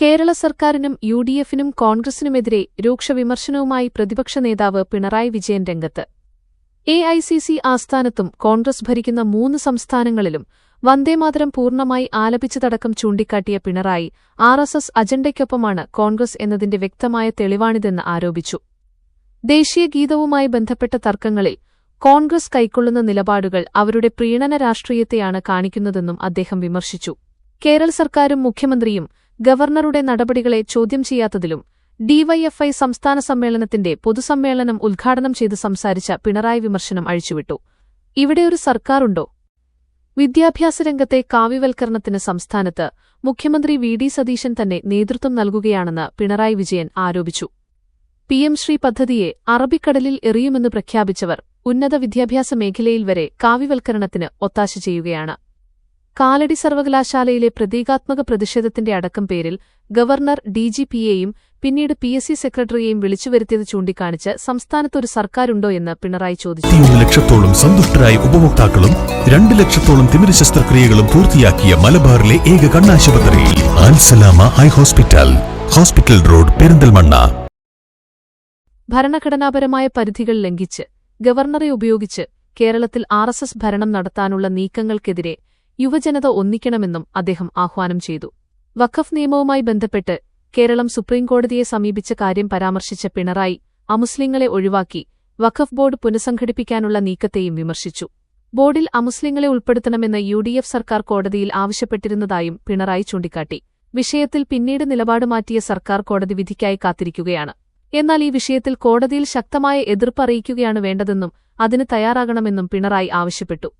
കേരള സർക്കാരിനും യുഡിഎഫിനും കോൺഗ്രസിനുമെതിരെ രൂക്ഷവിമർശനവുമായി പ്രതിപക്ഷ നേതാവ് പിണറായി വിജയൻ രംഗത്ത്. എഐസിസി ആസ്ഥാനത്തും കോൺഗ്രസ് ഭരിക്കുന്ന 3 സംസ്ഥാനങ്ങളിലും വന്ദേമാതരം പൂർണ്ണമായി ആലപിച്ചതടക്കം ചൂണ്ടിക്കാട്ടിയ പിണറായി ആർഎസ്എസ് അജണ്ടയ്ക്കൊപ്പമാണ് കോൺഗ്രസ് എന്നതിന്റെ വ്യക്തമായ തെളിവാണിതെന്ന് ആരോപിച്ചു. ദേശീയ ഗീതവുമായി ബന്ധപ്പെട്ട തർക്കങ്ങളിൽ കോൺഗ്രസ് കൈക്കൊള്ളുന്ന നിലപാടുകൾ അവരുടെ പ്രീണന രാഷ്ട്രീയത്തെയാണ് കാണിക്കുന്നതെന്നും അദ്ദേഹം വിമർശിച്ചു. കേരള സർക്കാരും മുഖ്യമന്ത്രിയും ഗവർണറുടെ നടപടികളെ ചോദ്യം ചെയ്യാത്തതിലും ഡിവൈഎഫ്ഐ സംസ്ഥാന സമ്മേളനത്തിന്റെ പൊതുസമ്മേളനം ഉദ്ഘാടനം ചെയ്ത് സംസാരിച്ച പിണറായി വിമർശനം അഴിച്ചുവിട്ടു. ഇവിടെയൊരു സർക്കാരുണ്ടോ? വിദ്യാഭ്യാസരംഗത്തെ കാവ്യവൽക്കരണത്തിന് സംസ്ഥാനത്ത് മുഖ്യമന്ത്രി വി.ഡി. സതീശൻ തന്നെ നേതൃത്വം നൽകുകയാണെന്ന് പിണറായി വിജയൻ ആരോപിച്ചു. പി.എം. ശ്രീ പദ്ധതിയെ അറബിക്കടലിൽ എറിയുമെന്ന് പ്രഖ്യാപിച്ചവർ ഉന്നത വിദ്യാഭ്യാസ മേഖലയിൽ വരെ കാവ്യവൽക്കരണത്തിന് ഒത്താശ ചെയ്യുകയാണ്. കാലടി സർവകലാശാലയിലെ പ്രതീകാത്മക പ്രതിഷേധത്തിന്റെ അടക്കം പേരിൽ ഗവർണർ ഡിജിപിയെയും പിന്നീട് പിഎസ്സി സെക്രട്ടറിയെയും വിളിച്ചുവരുത്തിയത് ചൂണ്ടിക്കാണിച്ച് സംസ്ഥാനത്തൊരു സർക്കാരുണ്ടോ എന്ന് പിണറായി ചോദിച്ചു. 1 ലക്ഷത്തോളം സന്തുഷ്ടരായ ഉപഭോക്താക്കളും 2 ലക്ഷത്തോളം തിമിര ശസ്ത്രക്രിയകളും പൂർത്തിയാക്കിയ മലബാറിലെ ഏക കണ്ണാശുപത്രി Al-Salama eye hospital, hospital road, Perinthalmanna. ഭരണഘടനാപരമായ പരിധികൾ ലംഘിച്ച് ഗവർണറെ ഉപയോഗിച്ച് കേരളത്തിൽ ആർഎസ്എസ് ഭരണം നടത്താനുള്ള നീക്കങ്ങൾക്കെതിരെ യുവജനത ഒന്നിക്കണമെന്നും അദ്ദേഹം ആഹ്വാനം ചെയ്തു. വഖഫ് നിയമവുമായി ബന്ധപ്പെട്ട് കേരളം സുപ്രീംകോടതിയെ സമീപിച്ച കാര്യം പരാമർശിച്ച പിണറായി അമുസ്ലിങ്ങളെ ഒഴിവാക്കി വഖഫ് ബോർഡ് പുനഃസംഘടിപ്പിക്കാനുള്ള നീക്കത്തെയും വിമർശിച്ചു. ബോർഡിൽ അമുസ്ലിങ്ങളെ ഉൾപ്പെടുത്തണമെന്ന് യുഡിഎഫ് സർക്കാർ കോടതിയിൽ ആവശ്യപ്പെട്ടിരുന്നതായും പിണറായി ചൂണ്ടിക്കാട്ടി. വിഷയത്തിൽ പിന്നീട് നിലപാട് മാറ്റിയ സർക്കാർ കോടതി വിധിക്കായി കാത്തിരിക്കുകയാണ്. എന്നാൽ ഈ വിഷയത്തിൽ കോടതിയിൽ ശക്തമായ എതിർപ്പ് അറിയിക്കുകയാണ് വേണ്ടതെന്നും അതിന് തയ്യാറാകണമെന്നും പിണറായി ആവശ്യപ്പെട്ടു.